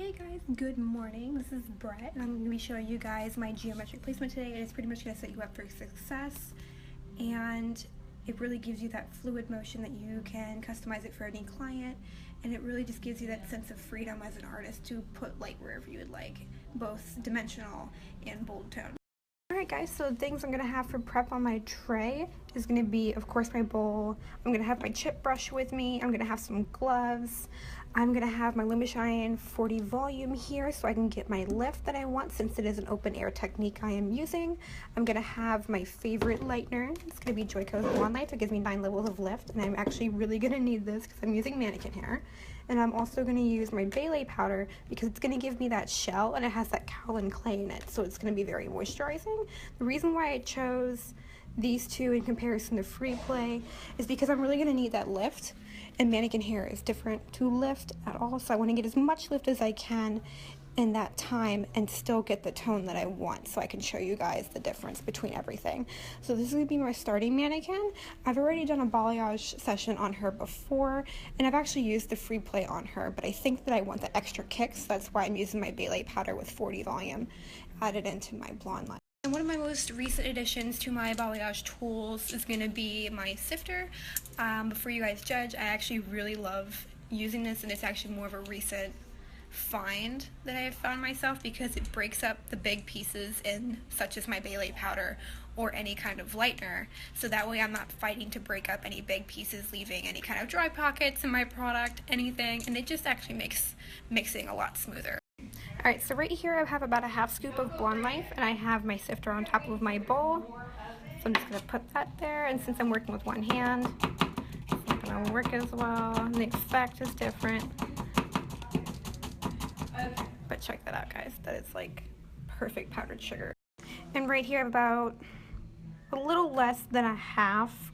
Hey guys, good morning. This is Brett, and I'm going to be showing you guys my geometric placement today, and it's pretty much going to set you up for success, and it really gives you that fluid motion that you can customize it for any client, and it really just gives you that sense of freedom as an artist to put light wherever you would like, both dimensional and bold tone. Alright guys, so the things I'm going to have for prep on my tray is going to be, of course, my bowl. I'm going to have my chip brush with me. I'm going to have some gloves. I'm going to have my Lumishine 40 volume here so I can get my lift that I want since it is an open air technique I am using. I'm going to have my favorite lightener. It's going to be Joico's Blonde Light. It gives me 9 levels of lift, and I'm actually really going to need this because I'm using mannequin hair. And I'm also going to use my Balayage powder because it's going to give me that shell and it has that kaolin clay in it, so it's going to be very moisturizing. The reason why I chose these two in comparison to Free Play is because I'm really going to need that lift, and mannequin hair is different to lift at all, so I want to get as much lift as I can in that time and still get the tone that I want, so I can show you guys the difference between everything. So this is going to be my starting mannequin. I've already done a balayage session on her before, and I've actually used the Free Play on her, but I think that I want the extra kick, so that's why I'm using my Balayage powder with 40 volume added into my blonde line. And one of my most recent additions to my balayage tools is going to be my sifter. Before you guys judge, I actually really love using this, and it's actually more of a recent find that I have found myself because it breaks up the big pieces in, such as my Balayage powder or any kind of lightener, so that way I'm not fighting to break up any big pieces, leaving any kind of dry pockets in my product, anything, and it just actually makes mixing a lot smoother. Alright, so right here I have about a half scoop of Blonde Life, and I have my sifter on top of my bowl. So I'm just going to put that there, and since I'm working with one hand, it's not going to work as well, and the effect is different. But check that out, guys. That is like perfect powdered sugar. And right here I have about a little less than a half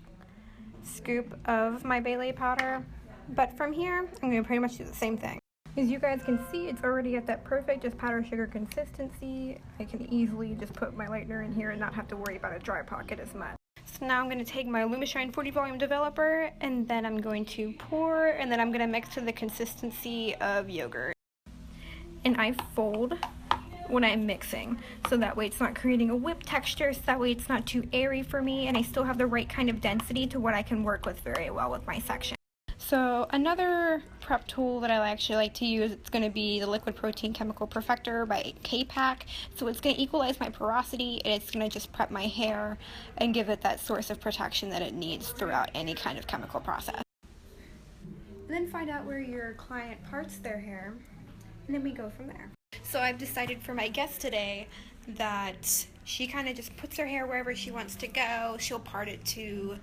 scoop of my Balayage powder. But from here, I'm going to pretty much do the same thing. As you guys can see, it's already at that perfect just powder sugar consistency. I can easily just put my lightener in here and not have to worry about a dry pocket as much. So now I'm going to take my Lumishine 40 volume developer, and then I'm going to pour, and then I'm going to mix to the consistency of yogurt. And I fold when I'm mixing, so that way it's not creating a whip texture, so that way it's not too airy for me, and I still have the right kind of density to what I can work with very well with my section. So another prep tool that I actually like to use, it's going to be the Liquid Protein Chemical Perfector by K-Pack. So it's going to equalize my porosity, and it's going to just prep my hair and give it that source of protection that it needs throughout any kind of chemical process. And then find out where your client parts their hair, and then we go from there. So I've decided for my guest today that she kind of just puts her hair wherever she wants to go. She'll part it to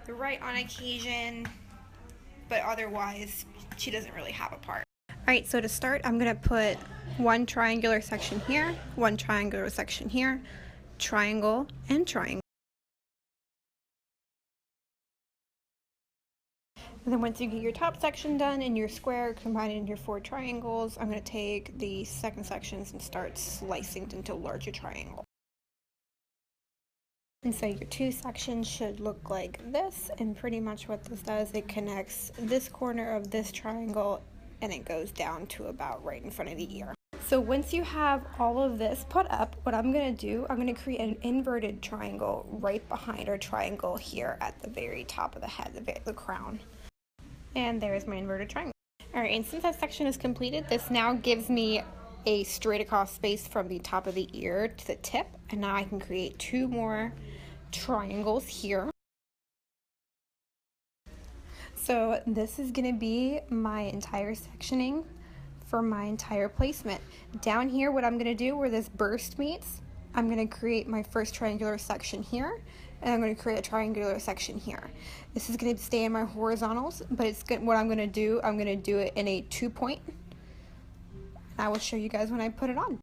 the right on occasion, but otherwise she doesn't really have a part. Alright, so to start, I'm going to put one triangular section here, one triangular section here, triangle, and triangle. And then once you get your top section done and your square combined into your 4 triangles, I'm going to take the second sections and start slicing into larger triangles. And so your 2 sections should look like this, and pretty much what this does, it connects this corner of this triangle and it goes down to about right in front of the ear. So once you have all of this put up, what I'm going to do, I'm going to create an inverted triangle right behind our triangle here at the very top of the head, the crown. And there's my inverted triangle. Alright, and since that section is completed, this now gives me a straight across space from the top of the ear to the tip, and now I can create 2 more triangles here. So this is going to be my entire sectioning for my entire placement. Down here, what I'm going to do where this burst meets, I'm going to create my first triangular section here, and I'm going to create a triangular section here. This is going to stay in my horizontals, but it's good. What I'm going to do it in a 2-point. I will show you guys when I put it on.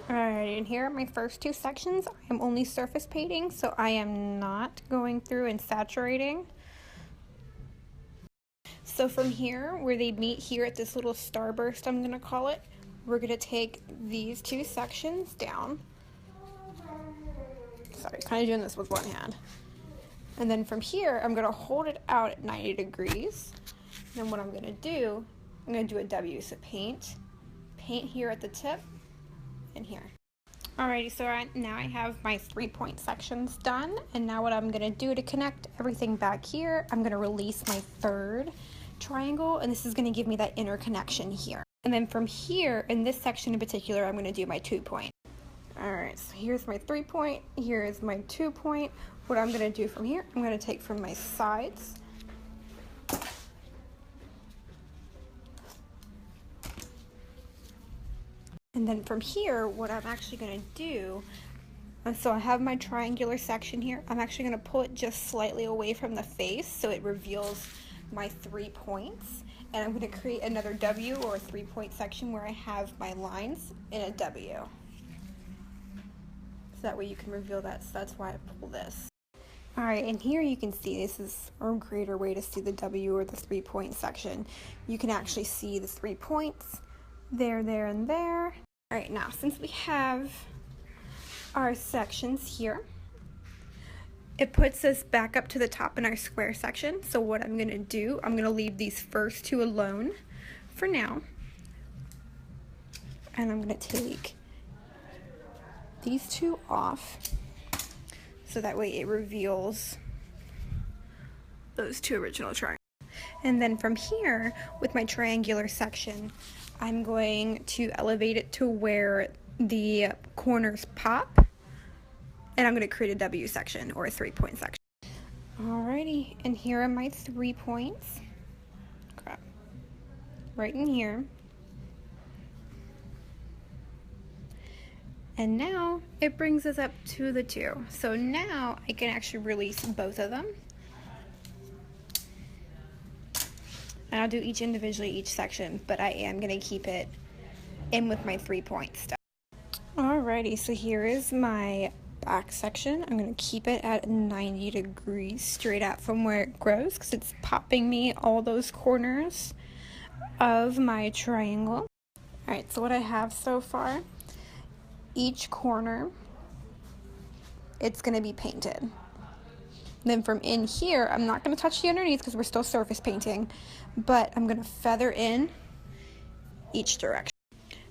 Alright, and here are my first 2 sections. I'm only surface painting, so I am not going through and saturating. So from here, where they meet here at this little starburst, I'm going to call it, we're going to take these 2 sections down. Sorry, kind of doing this with one hand. And then from here, I'm going to hold it out at 90 degrees. Then what I'm going to do, I'm going to do a W. So paint here at the tip and here. Alrighty, so now I have my 3-point sections done, and now what I'm going to do to connect everything back here, I'm going to release my third triangle, and this is going to give me that interconnection here. And then from here, in this section in particular, I'm going to do my 2-point. Alright, so here's my 3-point, here is my 2-point. What I'm going to do from here, I'm going to take from my sides, and then from here, what I'm actually going to do, so I have my triangular section here, I'm actually going to pull it just slightly away from the face so it reveals my 3 points, and I'm going to create another W or a 3-point section where I have my lines in a W. So that way you can reveal that, so that's why I pull this. Alright, and here you can see, this is a greater way to see the W or the 3-point section. You can actually see the 3 points, there, and there. Alright, now since we have our sections here, it puts us back up to the top in our square section. So what I'm going to do, I'm going to leave these first 2 alone for now. And I'm going to take these 2 off so that way it reveals those 2 original triangles. And then from here, with my triangular section, I'm going to elevate it to where the corners pop, and I'm going to create a W section or a 3-point section. Alrighty, and here are my 3 points. Crap. Right in here. And now it brings us up to the 2. So now I can actually release both of them. And I'll do each individually, each section, but I am going to keep it in with my 3-point stuff. Alrighty, so here is my back section. I'm going to keep it at 90 degrees straight out from where it grows because it's popping me all those corners of my triangle. Alright, so what I have so far, each corner, it's going to be painted. Then from in here, I'm not going to touch the underneath because we're still surface painting, but I'm going to feather in each direction.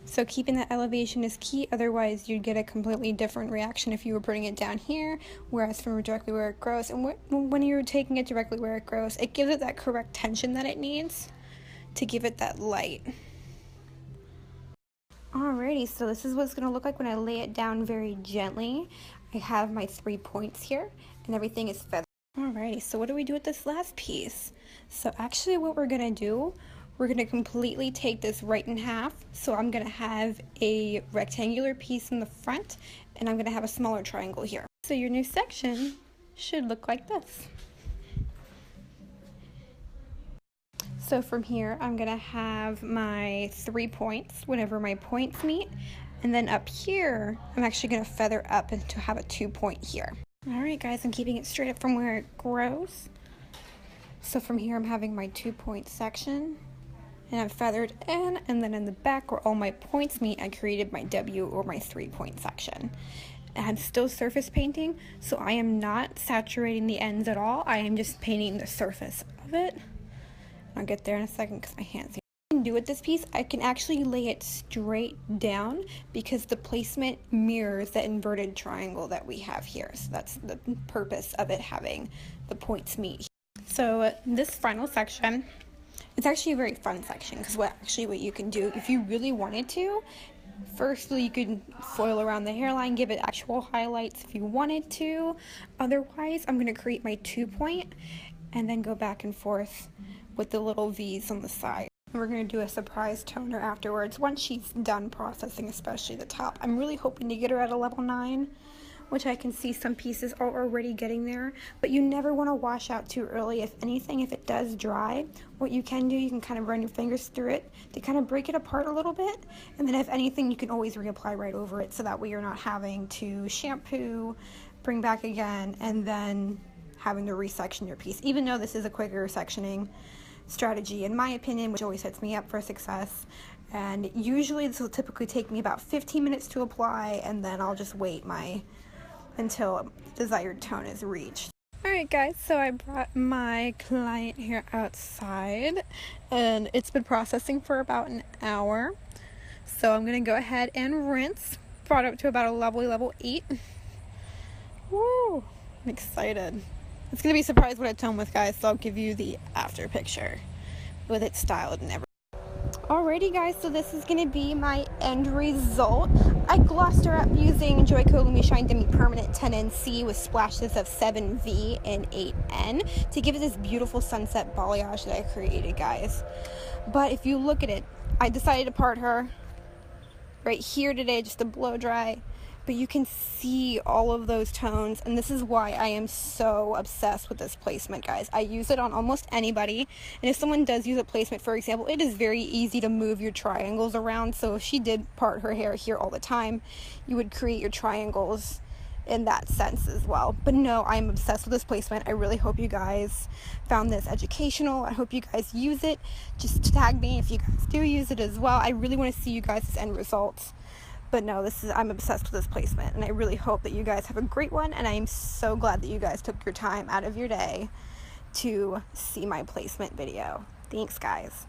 So keeping that elevation is key, otherwise you'd get a completely different reaction if you were putting it down here, whereas from directly where it grows. And when you're taking it directly where it grows, it gives it that correct tension that it needs to give it that light. Alrighty, so this is what it's going to look like when I lay it down very gently. I have my 3 points here, and everything is feathered. Alrighty, so what do we do with this last piece? So actually what we're going to do, we're going to completely take this right in half. So I'm going to have a rectangular piece in the front, and I'm going to have a smaller triangle here. So your new section should look like this. So from here, I'm going to have my 3 points, whenever my points meet. And then up here, I'm actually going to feather up and to have a 2-point here. Alright guys, I'm keeping it straight up from where it grows. So from here, I'm having my 2-point section. And I'm feathered in, and then in the back where all my points meet, I created my W or my 3-point section. And I'm still surface painting, so I am not saturating the ends at all. I am just painting the surface of it. I'll get there in a second because my hands here. What I can do with this piece, I can actually lay it straight down because the placement mirrors the inverted triangle that we have here. So that's the purpose of it having the points meet. So this final section, it's actually a very fun section because what you can do if you really wanted to, firstly you could foil around the hairline, give it actual highlights if you wanted to. Otherwise, I'm going to create my 2-point and then go back and forth with the little V's on the side. We're going to do a surprise toner afterwards once she's done processing, especially the top. I'm really hoping to get her at a level 9, which I can see some pieces are already getting there, but you never want to wash out too early. If anything, if it does dry, what you can do, you can kind of run your fingers through it to kind of break it apart a little bit, and then if anything, you can always reapply right over it, so that way you're not having to shampoo, bring back again, and then having to resection your piece, even though this is a quicker sectioning strategy, in my opinion, which always sets me up for success. And usually this will typically take me about 15 minutes to apply, and then I'll just wait until desired tone is reached. Alright Alright guys, so I brought my client here outside and it's been processing for about an hour. So I'm going to go ahead and rinse. Brought it up to about a lovely level 8. Woo! I'm excited. It's going to be surprised what it's home with, guys, so I'll give you the after picture with it styled and everything. Alrighty guys, so this is going to be my end result. I glossed her up using Joico Lumi Shine Demi Permanent 10NC with splashes of 7V and 8N to give it this beautiful sunset balayage that I created, guys. But if you look at it, I decided to part her right here today just to blow dry. But you can see all of those tones, and this is why I am so obsessed with this placement, guys. I use it on almost anybody, and if someone does use a placement, for example, it is very easy to move your triangles around. So if she did part her hair here all the time, you would create your triangles in that sense as well. But no, I'm obsessed with this placement. I really hope you guys found this educational. I hope you guys use it. Just tag me if you guys do use it as well. I really want to see you guys' end results. But no, I'm obsessed with this placement, and I really hope that you guys have a great one, and I am so glad that you guys took your time out of your day to see my placement video. Thanks, guys.